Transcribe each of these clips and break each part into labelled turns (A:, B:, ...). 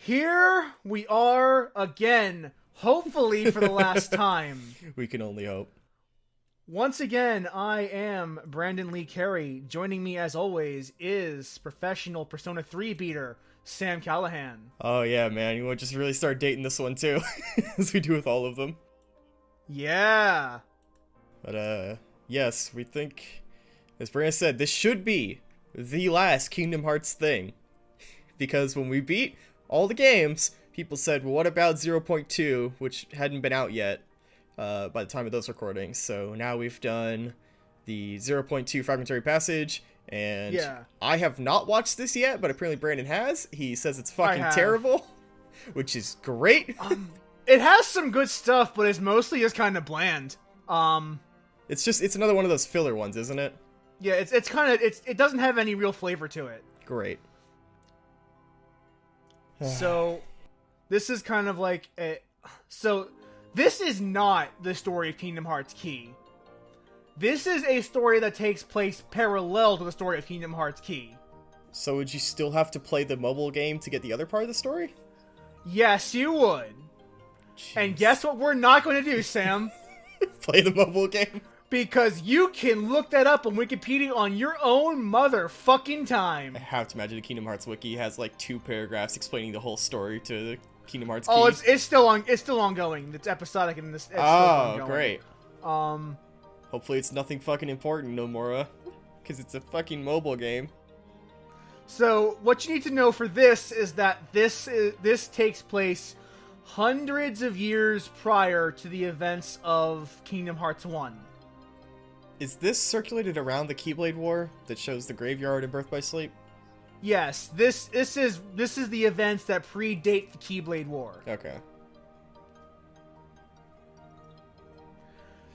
A: Here we are again, hopefully for the last time.
B: We can only hope.
A: Once again, I am Brandon Lee Carey. Joining me, as always, is professional Persona 3 beater, Sam Callahan.
B: Oh yeah, man, you want to just really start dating this one too, as we do with all of them.
A: Yeah.
B: But yes, we think, as Brandon said, this should be the last Kingdom Hearts thing. Because when we beat all the games, people said, well, what about 0.2, which hadn't been out yet by the time of those recordings. So now we've done the 0.2 Fragmentary Passage, and
A: Yeah.
B: I have not watched this yet, but apparently Brandon has. He says it's fucking terrible, which is great.
A: It has some good stuff, but it's mostly just kind of bland.
B: It's another one of those filler ones, isn't it?
A: Yeah, it doesn't have any real flavor to it.
B: Great.
A: So, this is kind of like this is not the story of Kingdom Hearts Key. This is a story that takes place parallel to the story of Kingdom Hearts Key.
B: So would you still have to play the mobile game to get the other part of the story?
A: Yes, you would.
B: Jeez.
A: And guess what we're not going to do, Sam?
B: Play the mobile game?
A: Because you can look that up on Wikipedia on your own motherfucking time.
B: I have to imagine the Kingdom Hearts wiki has like 2 paragraphs explaining the whole story to the Kingdom Hearts Key.
A: Oh, it's still ongoing. It's episodic and it's still ongoing.
B: Great. Hopefully it's nothing fucking important, Nomura, because it's a fucking mobile game.
A: So what you need to know for this is that this takes place hundreds of years prior to the events of Kingdom Hearts 1.
B: Is this circulated around the Keyblade War that shows the graveyard in Birth by Sleep?
A: Yes, this is the events that predate the Keyblade War.
B: Okay.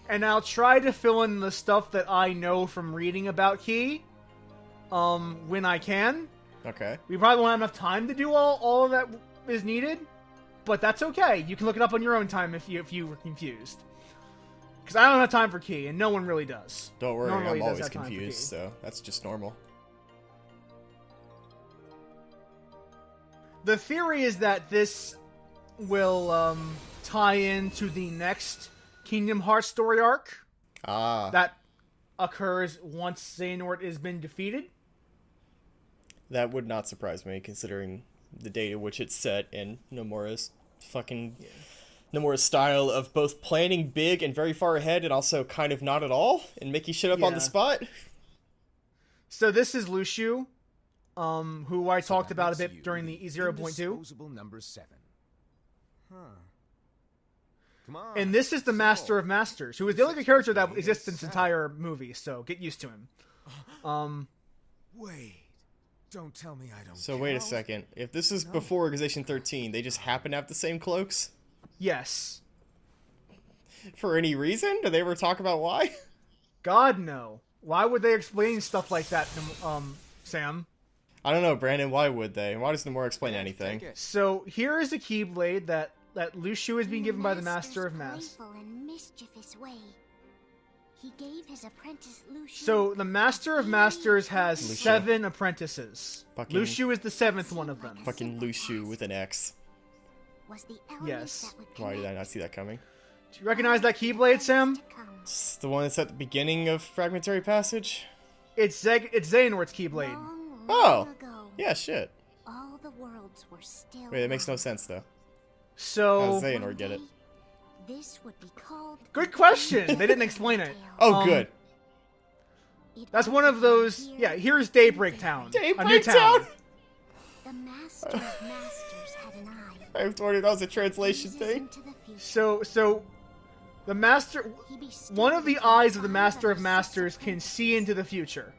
A: And I'll try to fill in the stuff that I know from reading about Key, when I can.
B: Okay.
A: We probably won't have enough time to do all of that is needed, but that's okay. You can look it up on your own time if you were confused. Because I don't have time for Key, and no one really does.
B: Don't worry,
A: Normally
B: I'm
A: does
B: always
A: have time for
B: confused,
A: Key.
B: so that's just normal.
A: The theory is that this will tie into the next Kingdom Hearts story arc that occurs once Xehanort has been defeated.
B: That would not surprise me, considering the date at which it's set and Nomura's Nomura's style of both planning big and very far ahead, and also kind of not at all, and making shit up on the spot.
A: So this is Lucio, who I talked about a bit during the 0.2.
C: Number 7. Huh. Come on.
A: And this is the Master of Masters, who is the only good character that exists in this entire movie, so get used to him.
C: Wait. Don't tell me I don't
B: So wait a second. If this is before Organization 13, they just happen to have the same cloaks?
A: Yes.
B: For any reason? Do they ever talk about why?
A: God, no. Why would they explain stuff like that, Sam?
B: I don't know, Brandon. Why would they? Why does Nomura explain anything?
A: So here is the Keyblade that Lucio is being given by the Master of Mass.
D: And mischievous way. He gave his apprentice Lucio.
A: So the Master of Masters has 7 apprentices.
B: Fucking-
A: Lucio is the 7th one of them.
B: Fucking Lucio with an X.
D: Was the element
A: Yes.
D: that would
B: Why did I
D: connect
B: not see that coming?
A: Do you recognize that Keyblade, Sam?
D: to come.
B: It's the one that's at the beginning of Fragmentary Passage?
A: It's Xehanort's Keyblade.
D: Long,
B: Oh.
D: long ago,
B: Yeah, shit.
D: all the worlds were still.
B: Wait, that makes no
D: one.
B: sense, though. How
A: So,
B: does Xehanort get it?
D: This would be called.
A: good question. They didn't explain it.
B: Oh, good.
A: That's one of those. Yeah, here's Daybreak Town. a new
B: Daybreak
A: town.
B: Town?
D: The Master of Masters had an eye.
B: I was wondering if that was a translation
D: Gazes
B: thing.
D: into the future.
A: So the Master.
D: He bestowed
A: One of the eyes of the
D: upon
A: Master of
D: six
A: Masters can
D: apprentices
A: see into the future.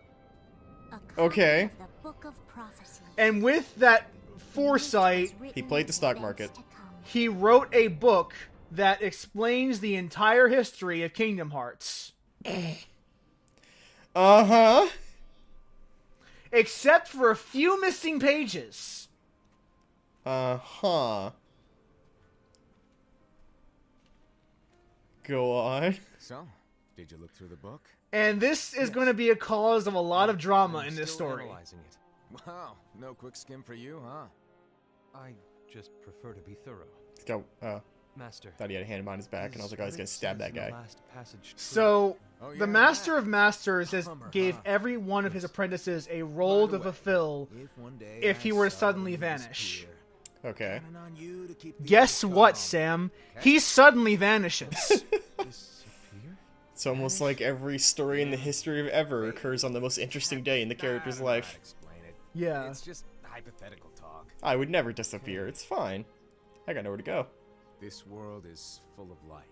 D: a copy
B: Okay.
D: of the Book of Prophecy.
A: And with that foresight,
B: He played the stock market.
A: he wrote a book that explains the entire history of Kingdom Hearts.
B: Uh-huh.
A: Except for a few missing pages.
B: Uh-huh. Go on.
C: So, did you look through the book?
A: And this is going to be a cause of a lot of drama in this
C: Still
A: story.
C: analyzing it. Wow, no quick skim for you, huh?
E: I just prefer to be thorough.
B: Let's go.
E: Master.
B: Thought he had a hand on his back, and I was like, oh, he's gonna stab that guy.
A: So,
C: Oh, yeah,
A: the Master
C: that.
A: of Masters
C: Bummer,
A: gave
C: huh?
A: every one of his apprentices a role to
C: By the way,
A: fulfill
C: one day
A: if he
C: I
A: were to
C: suddenly
A: suddenly vanish.
C: disappear,
B: Okay.
C: counting on you to keep the
A: Guess
C: others
A: what,
C: calm.
A: Sam? He suddenly vanishes.
E: Disappear?
B: It's almost like every story in the history of ever occurs on the most interesting day in the character's
C: I don't know how
B: life.
C: to explain it.
A: Yeah.
C: It's just hypothetical talk.
B: I would never disappear. It's fine. I got nowhere to go.
C: This world is full of light.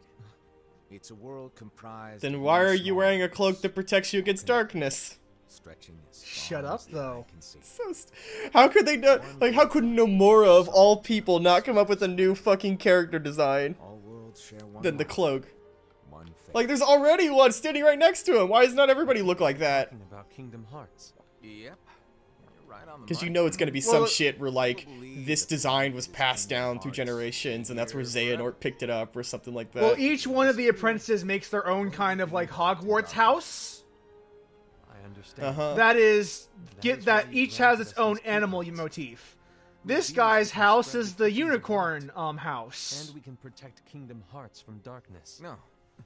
C: It's a world comprised.
B: Then
C: of
B: why
C: many
B: are you
C: small
B: wearing a
C: groups,
B: cloak that protects you against darkness?
C: stretching as
A: Shut
C: far
A: up,
C: as the eye
A: though.
C: can see.
B: How could they not? Like, how could Nomura of all people not come up with a new fucking character design
C: All worlds share one
B: than the
C: light,
B: cloak?
C: one fate.
B: Like, there's already one standing right next to him. Why does not everybody look like that?
E: Talking about Kingdom Hearts.
C: Yep. You're right on the
B: Because you
C: money.
B: know it's gonna be
A: Well,
B: some shit where like this design was passed down through generations, and that's where Xehanort picked it up or something like that.
A: Well, each one of the apprentices makes their own kind of like Hogwarts house.
E: I understand.
B: Uh-huh.
A: That is,
E: is
A: that
E: why you
A: each has
E: granted
A: its
E: us
A: own
E: these
A: animal
E: kingdoms.
A: motif. This guy's house is the unicorn house.
E: And we can protect Kingdom Hearts from darkness.
C: No,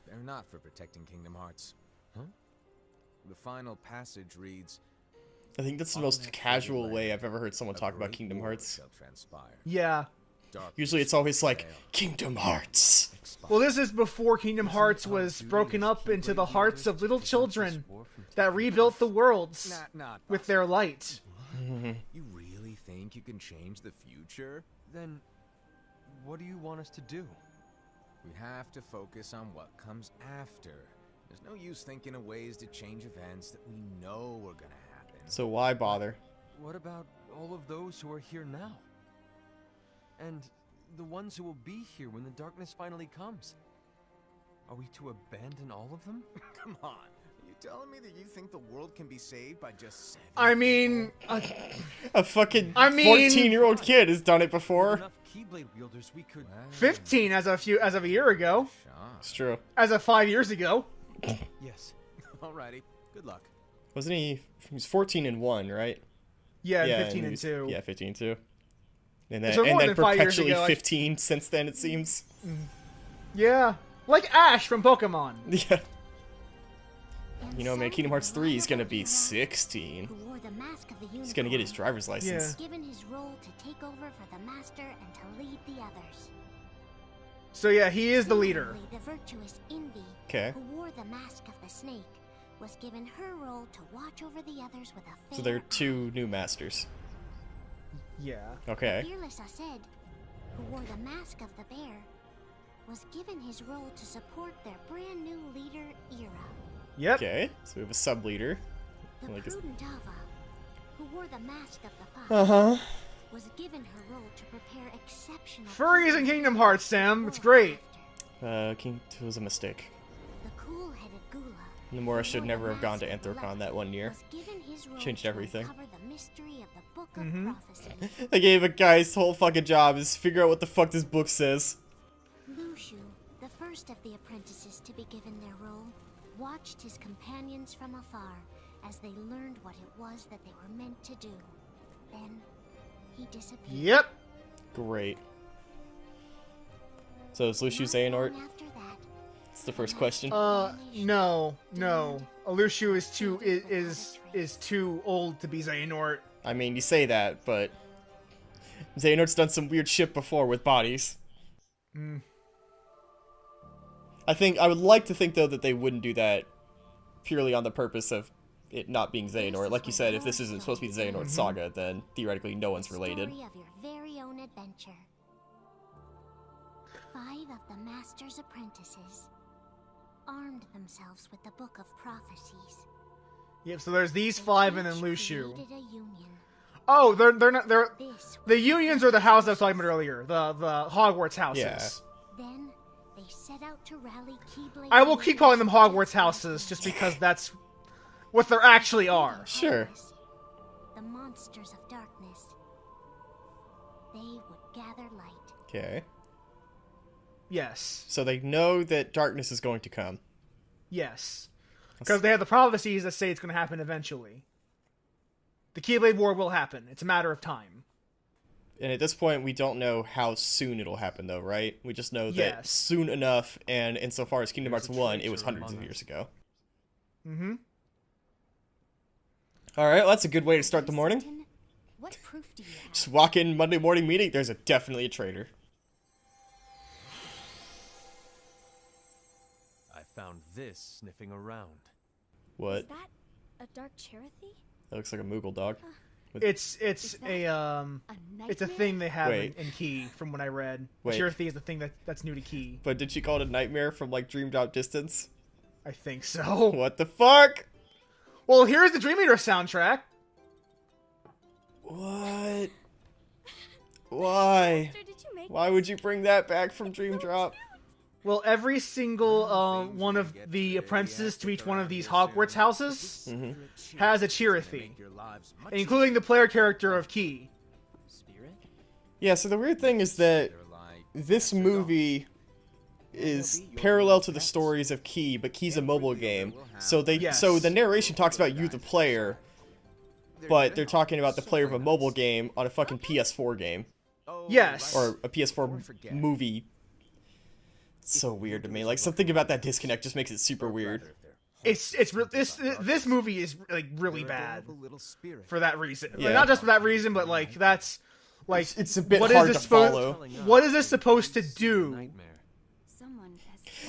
C: they're not for protecting Kingdom Hearts.
E: Huh?
C: The final passage reads,
B: I think that's the
C: "On
B: most
C: that
B: casual
C: faded
B: way
C: land,
B: I've ever heard someone
C: a
B: talk about
C: great
B: Kingdom
C: war
B: Hearts.
C: shall transpire.
A: Yeah.
C: Darkness
B: Usually it's always like,
C: prevail.
B: Kingdom Hearts.
A: Well, this is before Kingdom Hearts was broken up into the hearts of little children that rebuilt the worlds
C: Not
A: with their light.
C: You really think you can change the future?
E: Then, what do you want us to do?
C: We have to focus on what comes after. There's no use thinking of ways to change events that we know are gonna happen.
B: So why bother?
E: What about all of those who are here now? And the ones who will be here when the darkness finally comes? Are we to abandon all of them?
C: Come on. Are you telling me that you think the world can be saved by just 7?
A: I mean,
B: A fucking
A: I mean-
B: 14-year-old kid has done it
E: With
B: before.
E: enough Keyblade wielders, we could.
A: 15 as of a year ago,
B: It's true.
A: as of 5 years ago.
E: Yes.
C: Alrighty. Good luck.
B: Wasn't he was 14 and 1, right?
A: Yeah,
B: and
A: 15
B: he
A: and
B: was-
A: 2.
B: Yeah, 15 and 2. And then,
A: So more
B: and then
A: than 5 years
B: perpetually
A: ago, like-
B: 15 since then, it seems.
A: Yeah, like Ash from Pokemon.
B: Yeah.
D: And
B: You know, man,
D: so
B: Kingdom Hearts
D: the
B: 3 is
D: rival
B: gonna be
D: hero
B: 16.
D: who wore the mask of the
B: He's gonna get his
D: unicorn
B: driver's license.
A: Yeah.
D: was given his role to take over for the master and to lead the others.
A: So yeah, he is the leader.
D: Similarly, the virtuous Envy,
B: Okay.
D: who wore the mask of the snake, was given her role to watch over the others with a fair
B: So there are
D: eye.
B: 2 new masters.
A: Yeah.
B: Okay.
D: Fearless Aced, who wore the mask of the bear, was given his role to support their brand new leader, Ira.
A: Yep.
B: Okay. So we have a sub-leader.
D: The
B: Like it's-
D: prudent Ava, who wore the mask of the fox,
B: Uh-huh.
D: was given her role to prepare exceptional
A: Furries in Kingdom Hearts, Sam. It's great.
B: It was a mistake.
D: The cool-headed Gula,
B: Nomura
D: who
B: should
D: wore
B: never
D: the
B: have gone to
D: mask of the
B: Anthrocon
D: leopard,
B: that one year.
D: was given his role
B: Changed
D: to
B: everything.
D: uncover the mystery of the Book of
A: Mhm.
D: Prophecies.
B: They gave a guy his whole fucking job is figure out what the fuck this book says.
D: Lushu, the first of the apprentices to be given their role, watched his companions from afar as they learned what it was that they were meant to do. Then, he disappeared.
A: Yep.
B: Great. So is Luciu
D: Not
B: Xehanort?
D: long after that,
B: That's the first question.
A: No. Alushu is too old to be Xehanort.
B: I mean, you say that, but Xehanort's done some weird shit before with bodies.
A: Mm.
B: I would like to think though that they wouldn't do that purely on the purpose of it not being Xehanort. Like you said, if this isn't supposed to be the Xehanort saga, then theoretically no one's
D: the
B: related.
D: story of your very own adventure. 5 of the Master's apprentices armed themselves with the Book of Prophecies.
A: Yep. So there's these 5 and then
D: Each
A: Lushu.
D: created a union.
A: Oh, they're not. They're
D: This
A: the
D: was
A: unions are the house I was talking about earlier. The Hogwarts houses.
B: Yeah.
D: Then they set out to rally Keyblade.
A: I will keep calling them
D: warriors
A: Hogwarts
D: to
A: houses just because that's what they actually are.
B: Sure.
D: The monsters of darkness. They would gather light.
B: Okay.
A: Yes.
B: So they know that darkness is going to come.
A: Yes. Because they have the prophecies that say it's going to happen eventually. The Keyblade War will happen. It's a matter of time.
B: And at this point, we don't know how soon it'll happen, though, right? We just know that
A: Yes.
B: soon enough, and insofar as Kingdom Hearts
E: There's a
B: 1, it was
E: traitor
B: hundreds of
E: among
B: years
E: us.
B: ago.
A: Mm-hmm.
B: Alright, well, that's a good way to start the morning.
D: Certain? What proof do you have?
B: Just walk in Monday morning meeting, there's definitely a traitor.
E: I found this sniffing around.
B: What?
F: Is that a dark Cherokee?
B: That looks like a Moogle dog.
A: It's
F: Is
A: a
F: that
A: it's a
F: nightmare?
A: thing they have
B: Wait.
A: in Key, from what I read.
B: Wait.
A: Cherokee is the thing that's new to Key.
B: But did she call it a nightmare from, like, Dream Drop Distance?
A: I think so.
B: What the fuck?
A: Well, here's the Dream Eater soundtrack.
B: What? Why?
F: Master, did you make
B: Why would you bring that back from Dream Drop?
A: Well, every single one of the apprentices to each one of these Hogwarts houses has a Cherokee, including the player character of Key.
B: Yeah, so the weird thing is that this movie is parallel to the stories of Key, but Key's a mobile game. So so the narration talks about you, the player, but they're talking about the player of a mobile game on a fucking PS4 game.
A: Yes.
B: Or a PS4 movie. It's so weird to me. Like, something about that disconnect just makes it super weird.
A: This movie is like really bad for that reason. Like,
B: Yeah.
A: not just for that reason, but like that's like
B: It's a bit
A: what is
B: hard
A: this
B: to
A: supposed-
B: follow.
A: What is this supposed to do?
E: Nightmare.
F: Someone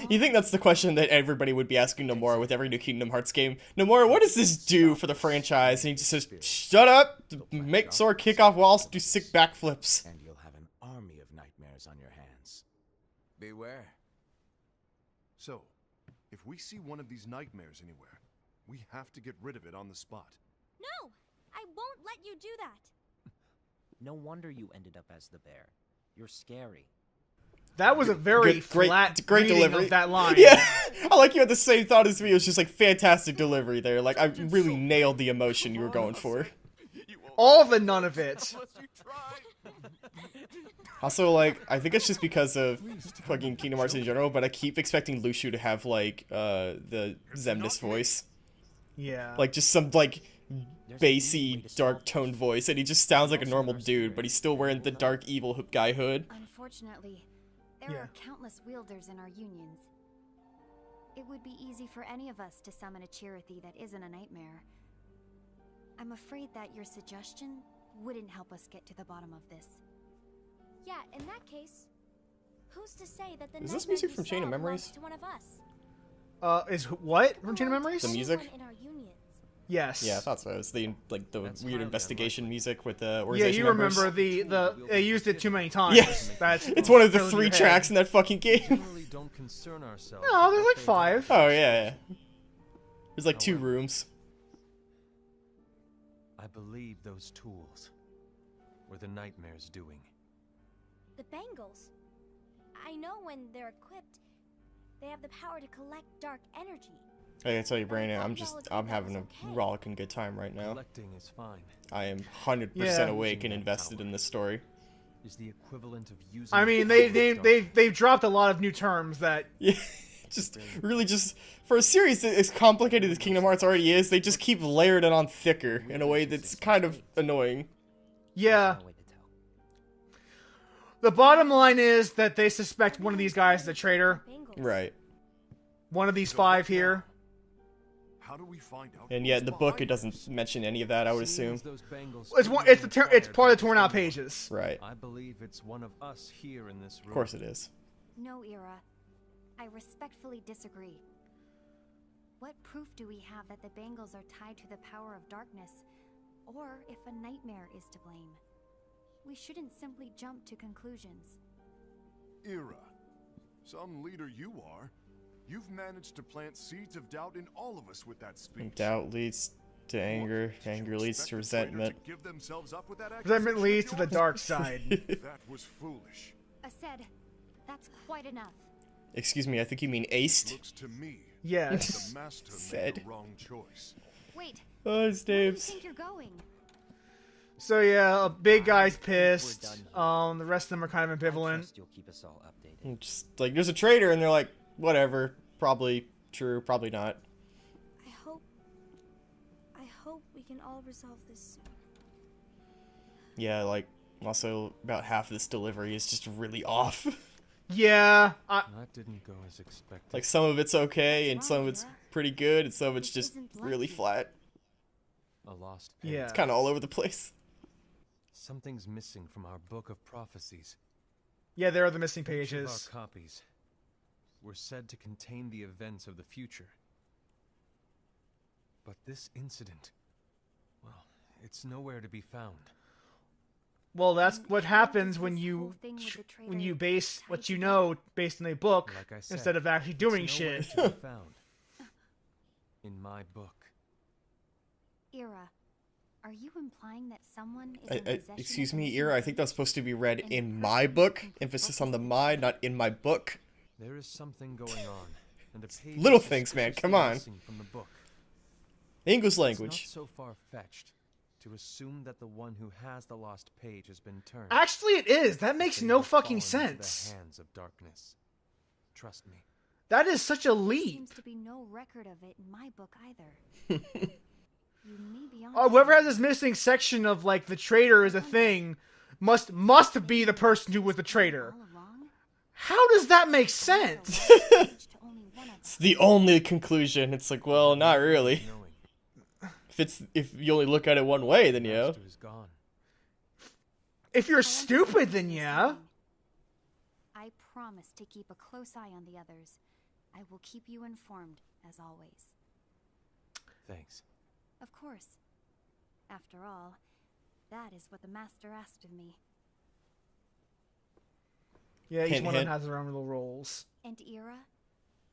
B: You think that's the question that everybody would be asking Nomura with every new Kingdom Hearts game? Nomura, what does this do for the franchise? And he just says, shut up, make Sora kick off walls, do sick backflips.
C: And you'll have an army of nightmares on your hands. Beware.
G: So, if we see one of these nightmares anywhere, we have to get rid of it on the spot.
F: No! I won't let you do that!
H: No wonder you ended up as the bear. You're scary.
A: That was a very
B: Great
A: flat
B: great
A: reading
B: delivery.
A: of that line.
B: Yeah, I like you had the same thought as me. It was just like fantastic delivery there. Like, I really nailed the emotion you were going for.
A: All of the none of it.
B: Also, like, I think it's just because of fucking Kingdom Hearts in general, but I keep expecting Lucio to have, like, the Xemnas voice.
A: Yeah.
B: Like, just some, like, bassy, dark-toned voice, and he just sounds like a normal dude, but he's still wearing the dark, evil guy hood.
F: Unfortunately, there
A: Yeah.
F: are countless wielders in our unions. It would be easy for any of us to summon a Cherokee that isn't a nightmare. I'm afraid that your suggestion wouldn't help us get to the bottom of this.
I: Yeah, in that case, who's to say that the
B: Is this
I: nightmare
B: music
I: you
B: from Chain of
I: saw
B: Memories?
I: belongs to one of us?
A: Is what from Chain of Memories?
B: The music?
I: Anyone in our unions.
A: Yes.
B: Yeah, I thought so. It's the, like, the
E: That's
B: weird
E: highly
B: investigation music with the
A: Yeah,
B: organization
A: you
B: members.
A: remember the they used it too many times.
B: Yeah.
A: That's
B: It's one of the
A: filling
B: 3
A: your head.
B: tracks in that fucking game.
E: Generally don't concern ourselves.
A: No,
E: with
A: there's
E: what
A: like
E: they
A: 5.
B: Oh, yeah. There's like 2 rooms.
E: I believe those tools were the nightmare's doing.
I: The bangles. I know when they're equipped, they have the power to collect dark energy.
B: I gotta tell you, Brandon, I'm having a rollicking good time right now.
E: Collecting is fine.
B: I am 100%
A: Yeah.
B: awake and invested in this story.
E: Is the equivalent of using.
A: I mean, they've dropped a lot of new terms that
B: Yeah, just really just for a series as complicated as Kingdom Hearts already is, they just keep layering it on thicker in a way that's kind of annoying.
A: yeah.
H: No way to tell.
A: The bottom line is that they suspect one of these guys is a traitor.
I: Bangles.
B: Right.
A: One of these 5 here.
G: How do we find out?
B: And yet in the book it doesn't mention any of that, I would assume.
E: Those bangles
A: It's one. It's it's part of the torn out pages.
B: Right.
E: I believe it's one of us here in this room.
B: Of course it is.
F: No, Ira. I respectfully disagree. What proof do we have that the bangles are tied to the power of darkness, or if a nightmare is to blame? We shouldn't simply jump to conclusions.
G: Ira, some leader you are. You've managed to plant seeds of doubt in all of us with that speech.
B: And doubt leads to anger,
G: Did you
B: anger leads
G: expect
B: to
G: the traitor
B: resentment.
G: To give themselves up with that
A: Resentment
G: accusation
A: leads to
G: of
A: the
G: yours?
A: dark side.
G: That was foolish.
F: Said, that's quite enough.
B: Excuse me, I think you mean aced.
G: Looks to me
A: Yes.
G: the master made
B: Said.
G: the wrong choice.
F: Wait,
B: Oh, his
F: where do you
B: names.
F: think you're going?
A: So yeah, a big guy's
H: We're
A: pissed.
H: done here.
A: The rest of them are kind of
H: I
A: ambivalent.
H: trust you'll keep us all updated.
B: Just like, there's a traitor, and they're like, whatever. Probably true, probably not.
I: I hope we can all resolve this soon.
B: Yeah, like, Also, about half of this delivery is just really off.
A: Yeah.
E: That didn't go as expected.
B: Like, some of it's okay, and some of it's pretty good, and some of it's just really flat.
E: A lost page.
A: Yeah.
B: It's kind of all over the place.
E: Something's missing from our book of prophecies.
A: Yeah, there are the missing
E: Each of
A: pages.
E: our copies were said to contain the events of the future. But this incident, well, it's nowhere to be found.
A: Well, that's what
F: How
A: happens
F: does
A: when
F: this
A: you
F: whole thing with the
A: when
F: traitor
A: you base
F: tie
A: what you
F: together?
A: know based on a book
E: Like I said,
A: instead of actually doing
E: it's nowhere
A: shit.
E: to be found. In my book.
F: Ira, are you implying that someone is in possession of
B: Excuse
F: the
B: me,
F: missing
B: Ira, I think that's supposed to be read in my book. Emphasis on the my, not in my book.
E: There is something going on, and a page
B: Little
E: is
B: things, man,
E: suspiciously
B: come on.
E: missing from the book.
B: English
E: It's not
B: language.
E: so far-fetched to assume that the one who has the lost page has been turned.
A: Actually, it is. That makes
E: They
A: no
E: have
A: fucking
E: fallen into
A: sense.
E: the hands of darkness. Trust me.
A: That is such a
F: There
A: leap.
F: seems to be no record of it in my book either. You may be on
A: Whoever has this missing section of like the traitor is a thing must be the person who was the traitor.
F: all along.
A: How does that make sense?
F: Page to only one of
B: It's
F: us.
B: the only conclusion. It's like, well, not really.
E: Knowing
B: If you only look at it one way, then yeah.
E: Master is gone.
A: If you're
F: I
A: stupid,
F: understand
A: then
F: what you're
A: yeah.
F: saying. I promise to keep a close eye on the others. I will keep you informed, as always.
E: Thanks.
F: Of course. After all, that is what the master asked of me.
A: Yeah, each
B: Hint,
A: one of
B: hint.
A: them has their own little roles.
F: And Ira,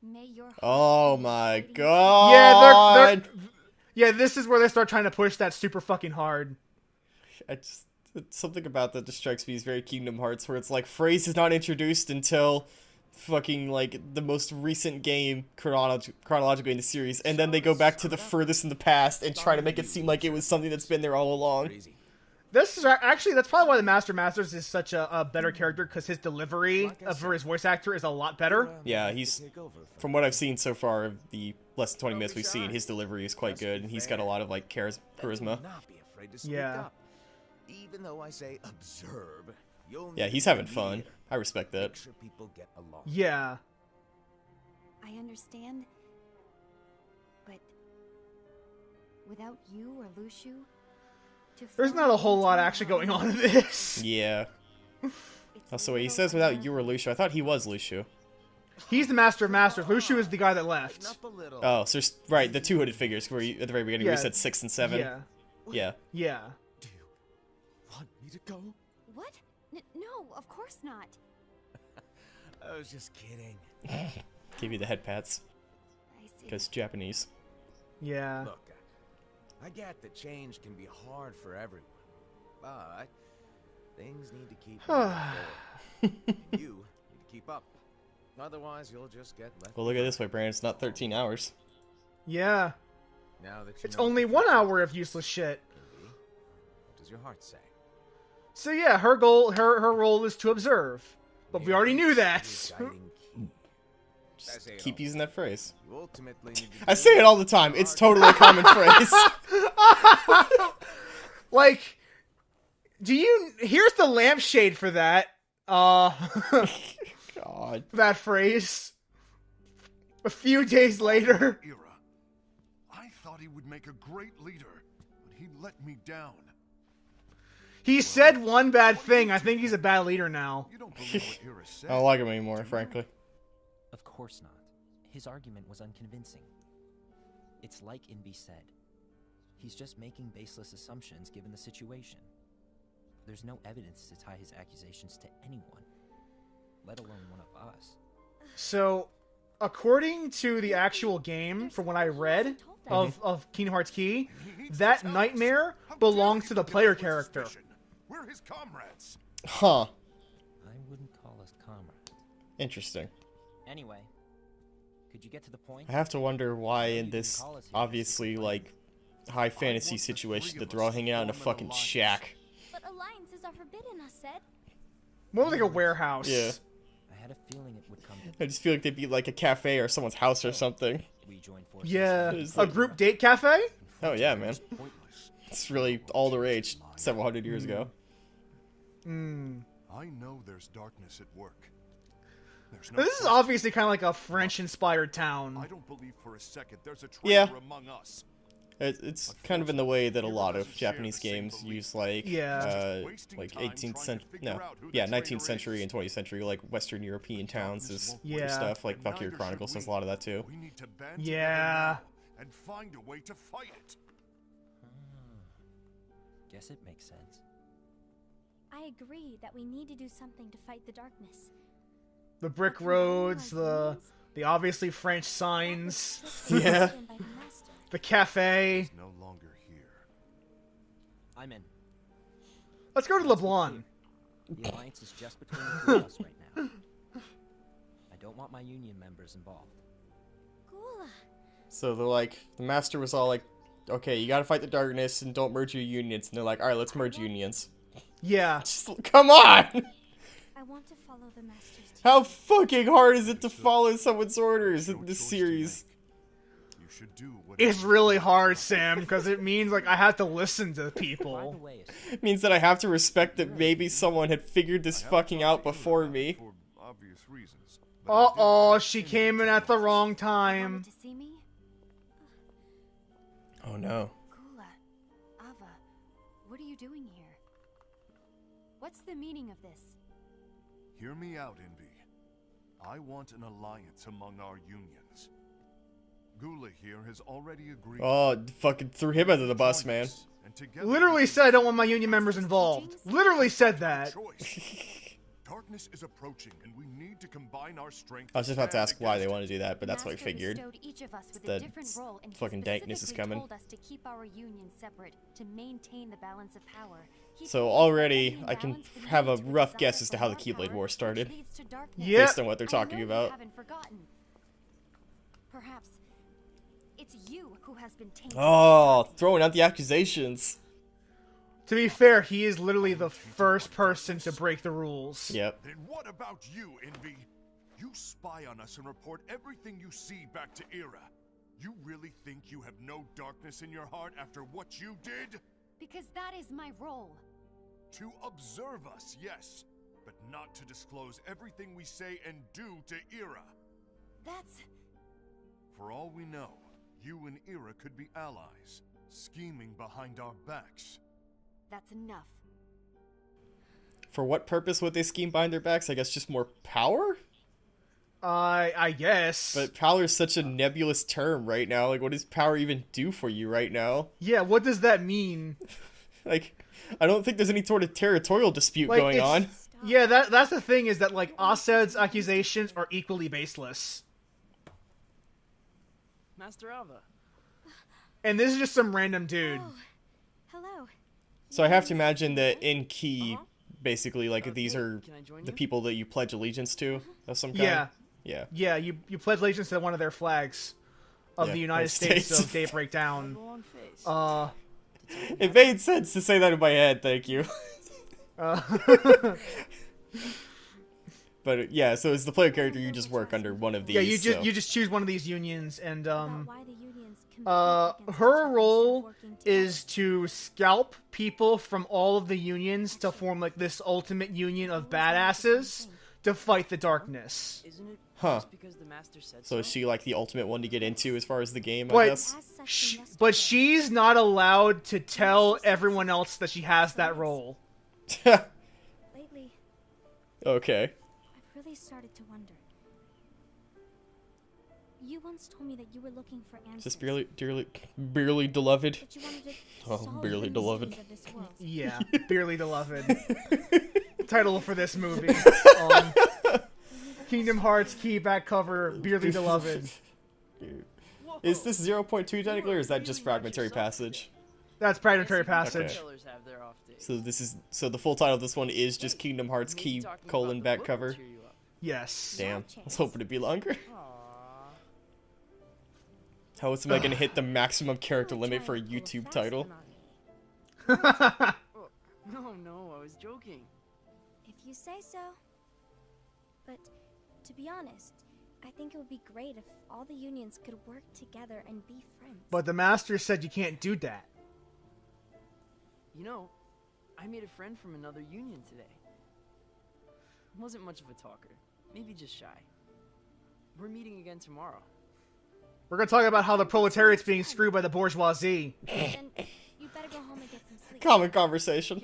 F: may your heart
B: Oh
F: be
B: my
F: waiting for
B: god.
A: Yeah, yeah, this is where they start trying to push that super fucking hard.
B: It's something about that just strikes me as very Kingdom Hearts, where it's like phrase is not introduced until fucking like the most recent game chronologically in the series, and then they go back to the furthest in the past and try to make it seem like it was something that's been there all along.
C: Crazy.
A: This is actually that's probably why the Master Masters is such a better character, because his delivery for his voice actor is a lot better.
B: Yeah, he's, from what I've seen so far of the less than 20 minutes we've seen, his delivery is quite good, and he's got a lot of like charisma.
C: Not be afraid to speak
A: Yeah.
C: up. Even though I say observe, you'll
B: Yeah,
C: need
B: he's
C: to
B: having
C: be
B: fun.
C: leader.
B: I respect that.
C: Make sure people get along.
A: Yeah.
F: I understand. But without you or Luciu, to
A: There's
F: form
A: not a
F: an
A: whole lot
F: internal
A: actually going on in
F: harmony,
A: this.
B: Yeah.
F: it's
B: Also,
F: a
B: wait, he
F: little
B: says without
F: unnerving.
B: you or Lucio. I thought he was Lucio.
A: He's the Master of Masters. Luciu is the guy that left.
C: Lighten up a little.
B: Oh, so there's, right, the two hooded figures where you, at the very beginning where you
A: Yeah.
B: said 6 and 7.
A: Yeah.
B: Yeah.
A: Yeah.
C: Do you want me to go?
F: What? No, of course not.
C: I was just kidding.
B: Give you the head pats,
F: I see.
B: because Japanese.
A: Yeah.
C: Look, I get that change can be hard for everyone, but things need to keep moving forward. And you need to keep up. Otherwise, you'll just get left.
B: Well, look at it this way, Brandon. It's not 13 hours.
A: Yeah.
C: Now that you
A: It's
C: know what
A: only
C: the
A: 1
C: future
A: hour of useless shit.
C: can be, what does your heart say?
A: So yeah, her goal, her role is to observe. But we already knew that.
C: Your guiding key. I say it
B: Keep
C: all.
B: using that phrase.
C: You ultimately need to
B: I
C: do
B: say it all the time. It's totally a common phrase.
A: Like, here's the lampshade for that.
B: God.
A: That phrase. A few days later.
G: Ira, I thought he would make a great leader, but he let me down.
A: He said one bad thing. I think he's a bad leader now.
G: You don't believe what Ira said.
B: I don't like him anymore, frankly.
H: Of course not. His argument was unconvincing. It's like Inby said. He's just making baseless assumptions given the situation. There's no evidence to tie his accusations to anyone, let alone one of us.
A: So, according to the actual game, from what I read of Kingdom Hearts Key, that nightmare belongs to the player character.
G: We're his comrades.
B: Huh.
H: I wouldn't call us comrades.
B: Interesting.
H: Anyway, could you get to the point?
B: I have to wonder why in this, obviously, like, high fantasy situation that they're all hanging out in a fucking shack.
I: But alliances are forbidden, I said.
A: More like a warehouse.
B: Yeah.
H: I had a feeling it would come to
B: I just feel like they'd be like a cafe or someone's house or something.
H: we join forces.
A: Yeah.
B: It's
A: A
B: like-
A: group date cafe?
B: Oh yeah, man.
G: Pointless.
B: It's really all the rage several hundred years ago.
G: I know there's darkness at work. There's no
A: This is
G: question.
A: obviously kind of like a French-inspired
G: I
A: town.
G: don't believe for a second there's a traitor
B: Yeah.
G: among us.
B: It's kind of in the way that a lot of Japanese games use, like,
A: Yeah.
B: like 18th century, no, yeah, 19th century and 20th century, like Western European towns is
A: Yeah.
B: stuff. Like
G: And
B: Valkyrie
G: neither
B: Chronicles
G: should
B: does a lot of that too.
G: We need to band
A: Yeah.
G: together now and find a way to fight it.
H: Guess it makes sense.
I: I agree that we need to do something to fight the darkness.
A: The brick roads, the obviously French signs,
B: Yeah.
I: By the master.
A: the cafe.
G: He's no longer here.
H: I'm in.
A: Let's go to LeBlanc.
H: The alliance is just between the two of us right now. I don't want my union members involved.
I: Gula.
B: So they're like, the master was all like, okay, you gotta fight the darkness and don't merge your unions. And they're like, alright, let's merge unions.
A: Yeah.
B: Just, come on!
I: I want to follow the master's teaching.
B: How fucking hard is it to follow someone's orders in this series?
G: You should do what
A: It's really hard, Sam, because it means like I have to listen to
H: By the
A: people.
H: way,
B: It means that I have to respect that maybe someone had figured this fucking out before me.
G: for obvious reasons. but I did
A: Uh-oh,
G: have
A: she
G: to
A: came in at the wrong time.
F: Wanted to see me?
B: Oh no.
F: Gula, Ava, what are you doing here? What's the meaning of this?
G: Hear me out, Envy. I want an alliance among our unions. Gula here has already agreed.
B: Oh, fucking threw him under the bus, man.
G: And together
A: Literally
G: we
A: said I don't want my union members involved. Literally said that.
G: choice. Darkness is approaching, and we need to combine our strength.
B: I was just about to ask why they want to do that, but that's what I
F: Master
B: figured.
F: bestowed each of us with
B: That
F: a different role, and he
B: fucking dankness is
F: specifically
B: coming.
F: told us to keep our union separate to maintain the balance of power. He
B: So
F: told us that
B: already,
F: any
B: I can
F: imbalance would
B: have a
F: lead to
B: rough
F: desire
B: guess as to
F: for
B: how the
F: more
B: Keyblade
F: power,
B: War
F: which
B: started.
F: leads to darkness.
A: Yep.
B: Based on what they're talking
F: I know
B: about.
F: You haven't forgotten. Perhaps it's you who has been tainted.
B: Oh, throwing out the accusations.
A: To be fair, he is literally the first person to break the rules.
B: Yep.
G: Then what about you, Envy? You spy on us and report everything you see back to Era. You really think you have no darkness in your heart after what you did?
F: Because that is my role.
G: To observe us, yes, but not to disclose everything we say and do to Era.
F: That's...
G: For all we know, you and Era could be allies, scheming behind our backs.
F: that's enough.
B: For what purpose would they scheme behind their backs? I guess just more power?
A: I guess.
B: But power is such a nebulous term right now. Like, what does power even do for you right now?
A: Yeah, what does that mean?
B: Like, I don't think there's any sort of territorial dispute
A: Like,
B: going
A: it's-
B: on.
A: Yeah, that's the thing, is that, like, Asad's accusations are equally baseless.
J: Master Ava.
A: And this is just some random dude.
I: Oh, hello.
B: So I have to imagine that in Key, basically, like, these are
J: Can I join
B: the
J: you?
B: people that you pledge allegiance to of some kind.
A: Yeah.
B: Yeah.
A: Yeah, you pledge allegiance to one of their flags of
B: Yeah,
A: the United States
B: States.
A: of Daybreak Down.
J: Long face.
B: It made sense to say that in my head, thank you. But yeah, so as the player character, you just work under one of these.
A: Yeah, you just
B: so-
A: you just choose one of these unions, and
I: About why the unions compete against each
A: her
I: other
A: role
I: instead of working together.
A: is to scalp people from all of the unions to form like this ultimate union of badasses to fight the darkness.
J: Isn't it
B: Huh.
J: just because the master said
B: So is she like the ultimate one to get into as far as the game, I
A: But-
B: guess?
I: As such,
A: Sh
I: we must
A: but
I: obey.
A: she's not allowed to tell everyone else that she has that role.
I: Lately,
B: Okay.
I: I've really started to wonder. You once told me that you were looking for answers.
B: Just barely Deloved.
I: That you wanted to
B: Oh,
I: solve
B: barely
I: the
B: Deloved.
I: mysteries of this world.
A: Yeah, Dearly Beloved. Title for this movie. Kingdom Hearts key back cover, Dearly Beloved.
B: Is this 0.2 technically, or is that just fragmentary passage?
A: That's Fragmentary Passage.
J: Killers have their off days.
B: So the full title of this one is just Kingdom Hearts
J: Maybe
B: key
J: talking
B: colon
J: about the
B: back
J: book
B: cover.
J: will cheer you up.
A: Yes.
B: Damn, I was hoping it'd be longer.
J: Aww.
B: How am I gonna hit the maximum character limit for a
I: Trying to pull
B: YouTube
I: fast
B: title?
I: one on me.
J: No, I was joking.
I: If you say so. But to be honest, I think it would be great if all the unions could work together and be friends.
A: But the master said you can't do that.
J: You know, I made a friend from another union today. Wasn't much of a talker. Maybe just shy. We're meeting again tomorrow.
A: We're gonna talk about how the proletariat's being screwed by the bourgeoisie.
I: Then you better go home and get some sleep.
B: Common conversation.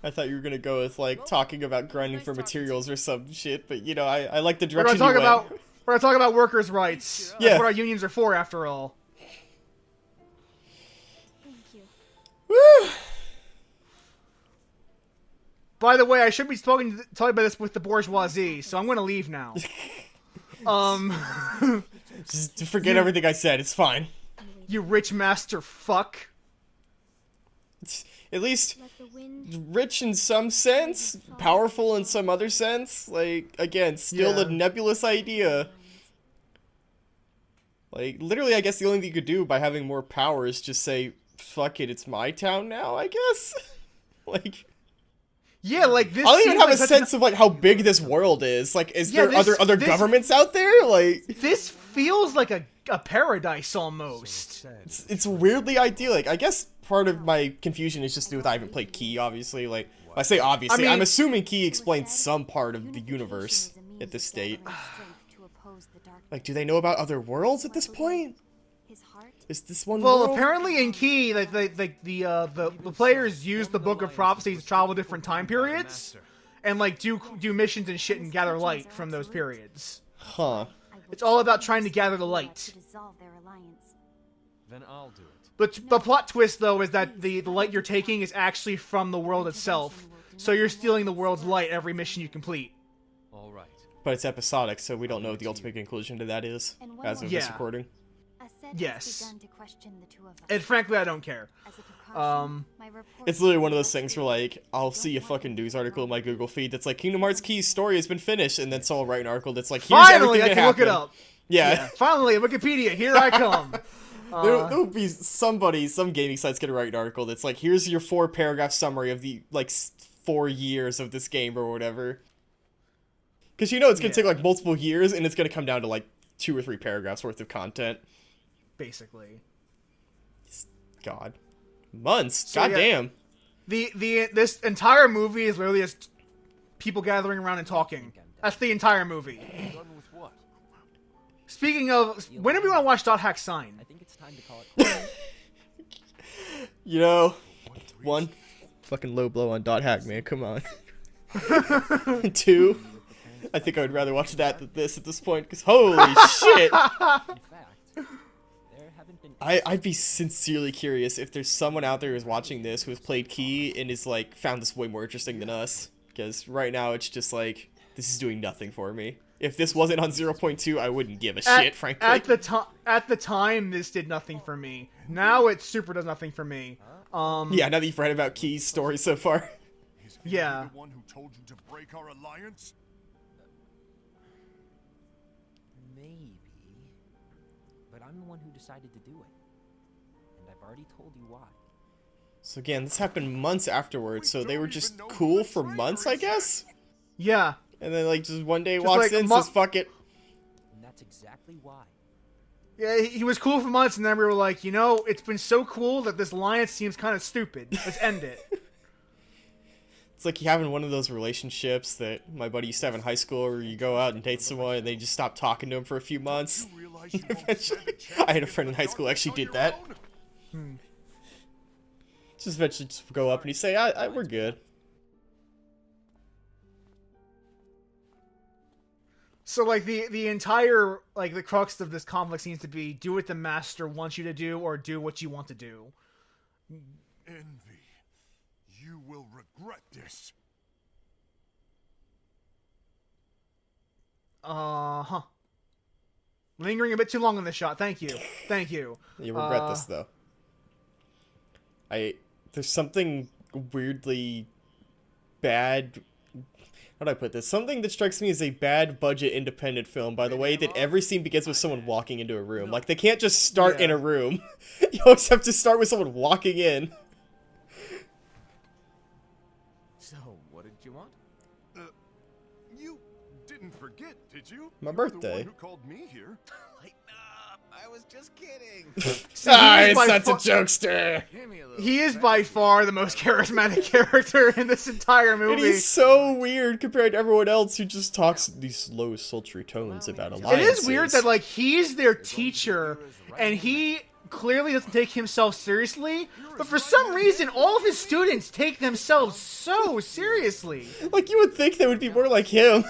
B: I thought you were gonna go with like talking about grinding for materials or some shit, but you know, I like the direction
A: We're
B: you
A: gonna
B: went.
A: talk about workers' rights.
B: Yeah.
A: That's what our unions are for, after all.
I: Thank you.
B: Woo!
A: By the way, I should be talking about this with the bourgeoisie, so I'm gonna leave now.
B: Just forget everything I said. It's fine.
A: You rich master fuck.
B: At least
I: Let the wind
B: rich in some sense, powerful in some other sense. Like, again, still a
A: Yeah.
B: nebulous idea. Like, literally, I guess the only thing you could do by having more power is just say, fuck it, it's my town now, I guess? Like...
A: Yeah, like this.
B: I don't even
A: seems
B: have
A: like
B: a sense of, like, how big this world is. Like, is there other
A: this-
B: governments out there? Like...
A: This feels like a paradise almost.
B: It's weirdly idyllic. I guess part of my confusion is just to do with I haven't played Key, obviously. Like, I say obviously,
A: I mean-
B: I'm assuming Key explains some part of the universe at this state. Like, do they know about other worlds at this point?
F: His heart.
B: Is this one
A: Well,
B: world?
A: apparently in Key, the players use the Book of Prophecy to travel different time periods, and like do missions and shit and gather light from those periods.
B: Huh.
A: It's all about trying to gather the light.
F: To dissolve their alliance.
E: Then I'll do it.
A: But the plot twist, though, is that the light you're taking is actually from the world itself. So you're stealing the world's light every mission you complete.
E: All right.
B: But it's episodic, so we don't know what the ultimate conclusion to that is, as of this
A: Yeah.
B: recording.
F: Aset
A: Yes.
F: has begun to question the two of us.
A: And frankly, I don't care.
F: As a precaution, my report
B: It's literally one of those things where, like, I'll see a fucking news article in my Google feed that's like, Kingdom Hearts Key's story has been finished, and then someone will write an article that's like, here's
A: Finally, I
B: everything that
A: can look it
B: happened.
A: up.
B: Yeah.
A: Finally, Wikipedia, here I come.
B: There'll be some gaming site's gonna write an article that's like, here's your 4-paragraph summary of the, like, 4 years of this game or whatever. Because you know it's gonna take, like, multiple years, and it's gonna come down to, like, 2 or 3 paragraphs worth of content.
A: Basically.
B: God. Months?
A: So, yeah.
B: Goddamn.
A: This entire movie is literally just people gathering around and talking. That's the entire movie.
E: Done with what?
A: Speaking of, when do we want to watch Dot Hack Sign?
H: I think it's time to call it.
B: You know, one fucking low blow on Dot Hack, man. Come on. 2, I think I would rather watch that than this at this point, because holy shit!
H: In fact, there haven't been.
B: I'd be sincerely curious if there's someone out there who's watching this who has played Key and is like found this way more interesting than us. Because right now it's just like, this is doing nothing for me. If this wasn't on 0.2, I wouldn't give a shit, frankly.
A: At the time, this did nothing for me. Now it super does nothing for me.
B: Yeah, now that you've read about Key's story so far.
G: Is
A: Yeah.
G: he the one who told you to break our alliance?
H: Maybe. But I'm the one who decided to do it. And I've already told you why.
B: So again, this happened months afterwards, so they were just cool for months, I guess?
A: Yeah.
B: And then, like, just one day
A: Just
B: walks
A: like a
B: in, says, fuck it.
H: And that's exactly why.
A: Yeah, he was cool for months, and then we were like, you know, it's been so cool that this alliance seems kind of stupid. Let's end it.
B: It's like you having one of those relationships that my buddy used to have in high school where you go out and date someone and they just stop talking to him for a few months.
G: You realize you won't
B: Eventually,
G: stand a chance
B: I had a
G: against
B: friend in
G: the
B: high school who
G: darkness
B: actually
G: on
B: did
G: your
B: that.
G: own?
B: Just eventually just go up and you say, we're good.
A: So, like, the entire, like, the crux of this conflict seems to be do what the master wants you to do or do what you want to do.
G: Envy. You will regret this.
A: Uh-huh. Lingering a bit too long on this shot. Thank you. Thank you.
B: You regret this, though. There's something weirdly bad... How do I put this? Something that strikes me as a bad budget independent film, by the way, that every scene begins with someone walking into a room. Like, they can't just start in a room. You always have to start with someone walking in.
C: So, what did you want?
G: You didn't forget, did you?
B: My
G: You're the
B: birthday.
G: one who called me here.
C: Lighten up! I I was just kidding.
B: He's such a jokester.
C: Give me a little
A: He is
C: credit.
A: by far the most charismatic character in this entire
B: And
A: movie.
B: he's so weird compared to everyone else who just talks these low, sultry tones about
A: It
B: alliances.
A: is weird that, like, he's their teacher, and he clearly doesn't take himself seriously, but for some reason, all of his students take themselves so seriously.
B: Like, you would think they would be more like him.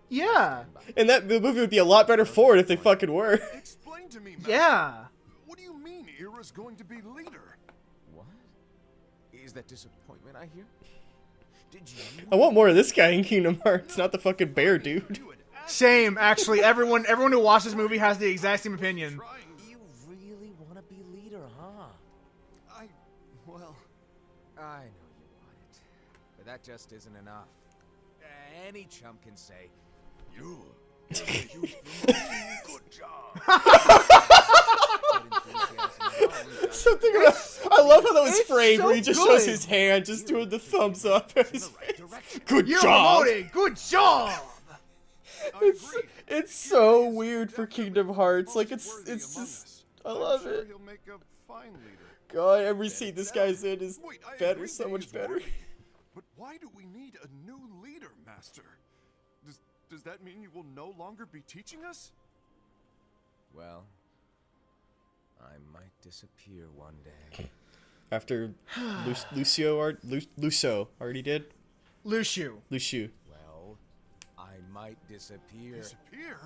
A: Yeah.
B: And that the movie would be a lot better for it if they fucking were.
G: Explain to me, Master.
A: Yeah.
G: What do you mean Ira's going to be leader?
C: What? Is that disappointment I hear? Did you?
B: I want more of this guy in Kingdom Hearts, not the fucking bear dude.
A: Same, actually. Everyone who watched this movie has the exact same opinion.
C: You really want to be leader, huh?
G: Well,
C: I know you want it, but that just isn't enough. Any chump can say, "You did a huge promotion. Good job."
B: Something about, I love how that was
A: It's
B: framed,
A: so
B: where he just shows
A: good.
B: his hand, just doing the thumbs up. Good
A: You're
B: job.
A: promoted. Good job.
B: It's so weird for Kingdom Hearts. Like it's just, I love it.
G: He'll make a fine leader.
B: God, every scene this guy's in is
G: Wait, I
B: better,
G: agree
B: so
G: that
B: much
G: he's
B: better.
G: worthy, but why do we need a new leader, Master? Does that mean you will no longer be teaching us?
C: Well, I might disappear one day.
B: After Lucio already did.
A: Luciu.
B: Luciu.
C: Well, I might disappear.
G: Disappear?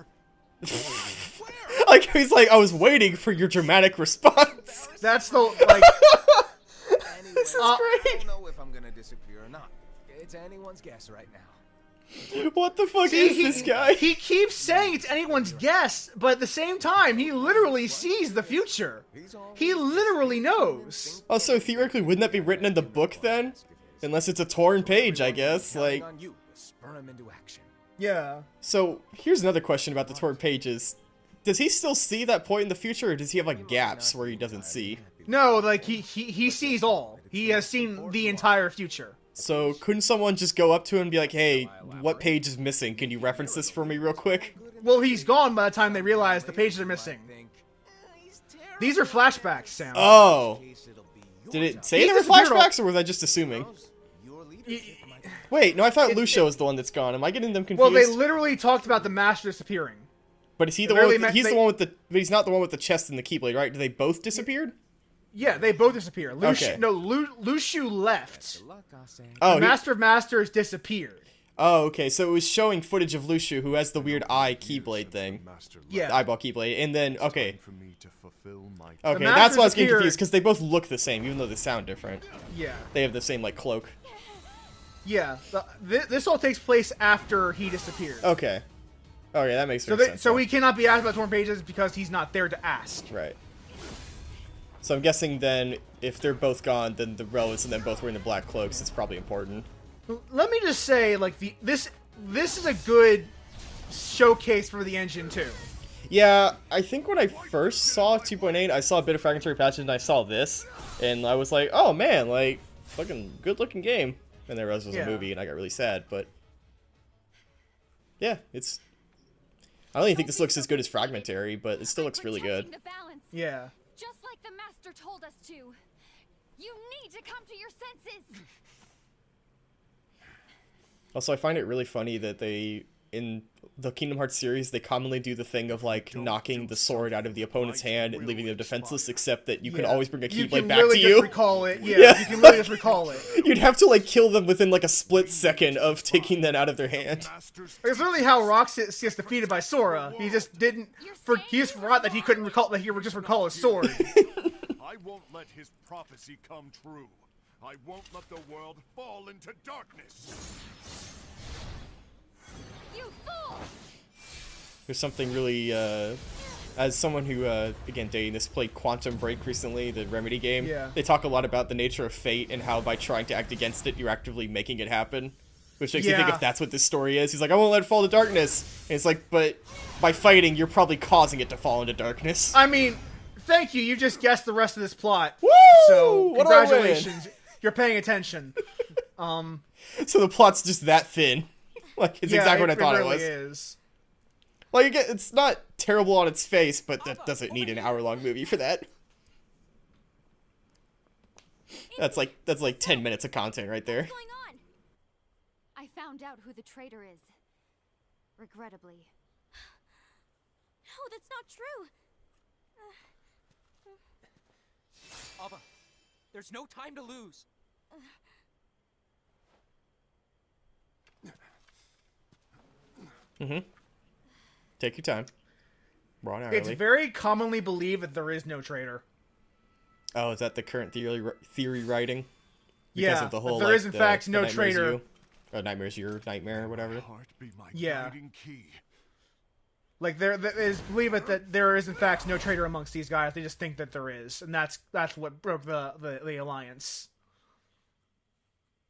B: Like he's like, I was waiting for your dramatic response.
A: That's the, like...
C: Anyway,
B: This is
C: I
B: great.
C: don't know if I'm gonna disappear or not. It's anyone's guess right now.
B: What the fuck
A: See,
B: is this guy?
A: He keeps saying it's anyone's guess, but at the same time, he literally sees the future. He literally knows.
B: Also, theoretically, wouldn't that be written in the book then? Unless it's a torn page, I guess. Like,
C: On you to spur him into action.
A: Yeah.
B: so here's another question about the torn pages. Does he still see that point in the future, or does he have like gaps where he doesn't see?
A: No, like, he sees all. He has seen the entire future.
B: So couldn't someone just go up to him and be like, hey, what page is missing? Can you reference this for me real quick?
A: Well, he's gone by the time they realize the pages are missing. These are flashbacks, Sam.
B: Oh. Did it say
A: He
B: they were
A: disappeared all-
B: flashbacks, or was I just assuming? Wait, no, I thought Lucio was the one that's gone. Am I getting them confused?
A: Well, they literally talked about the master disappearing.
B: But is he the
A: They
B: one
A: really
B: with the,
A: meant
B: he's
A: they-
B: the one with the, but he's not the one with the chest and the keyblade, right? Do they both disappeared?
A: Yeah, they both disappear.
B: Okay.
A: Luciu left.
B: Oh,
A: The Master of Masters disappeared.
B: oh, okay. So it was showing footage of Lucio, who has the weird eye keyblade thing,
G: Master
A: Yeah.
B: the eyeball keyblade, and then okay,
G: for me to fulfill my
B: okay,
A: Masters
B: that's why I was getting
A: appear-
B: confused because they both look the same, even though they sound different.
A: Yeah.
B: They have the same like cloak.
A: Yeah. This all takes place after he disappeared.
B: Okay, okay, that makes
A: So,
B: sense.
A: so
B: yeah.
A: he cannot be asked about torn pages because he's not there to ask.
B: Right. So I'm guessing then, if they're both gone, then the relatives and them both wearing the black cloaks, it's probably important.
A: Let me just say, like, this is a good showcase for the engine too.
B: Yeah, I think when I first saw 2.8, I saw a bit of fragmentary patches and I saw this, and I was like, oh man, like, fucking good-looking game. And then I realized it was
A: Yeah.
B: a movie, and I got really sad, but... Yeah, it's... I don't even think this looks as good as fragmentary, but it still looks really good.
F: The balance,
A: Yeah.
F: just like the master told us to. You need to come to your senses.
B: Also, I find it really funny that they, in the Kingdom Hearts series, they commonly do the thing of, like, knocking the sword out of the opponent's hand and leaving them defenseless, except that you can
A: Yeah.
B: always bring a
A: You
B: Keyblade
A: can
B: back
A: really
B: to
A: just
B: you.
A: recall it. Yeah,
B: Yeah.
A: you can really just recall it.
B: You'd have to, like, kill them within, like, a split second of taking that out of their hand.
G: master's
A: It's literally how Roxas gets defeated by Sora. He just didn't. He just forgot that he couldn't recall that he would just recall his sword.
G: I won't let his prophecy come true. I won't let the world fall into darkness.
F: You fool!
B: There's something really, as someone who, again, dating this, played Quantum Break recently, the Remedy game.
A: Yeah.
B: They talk a lot about the nature of fate and how by trying to act against it, you're actively making it happen. Which makes me think
A: Yeah.
B: if that's what this story is. He's like, I won't let it fall to darkness. And it's like, but by fighting, you're probably causing it to fall into darkness.
A: I mean, thank you. You just guessed the rest of this plot.
B: Woo!
A: So
B: What do I win?
A: congratulations. You're paying attention.
B: So the plot's just that thin. Like, it's
A: Yeah,
B: exactly what I thought
A: really
B: it was.
A: Is.
B: Like, again, it's not terrible on its face, but that doesn't need an hour-long movie for that. That's like 10 minutes of content right there.
F: What's going on? I found out who the traitor is. Regrettably.
I: No, that's not true.
E: Ava, there's no time to lose.
B: Take your time. We're on
A: It's
B: early.
A: very commonly believed that there is no traitor.
B: Oh, is that the current theory writing? Because
A: Yeah,
B: of the whole,
A: that there is in
B: the
A: fact no
B: Nightmare's
A: traitor.
B: You, or Nightmare's Your Nightmare, or whatever.
G: Heart be my
A: Yeah.
G: guiding key.
A: Like there is believe it that there is in fact no traitor amongst these guys. They just think that there is, and that's what broke the alliance.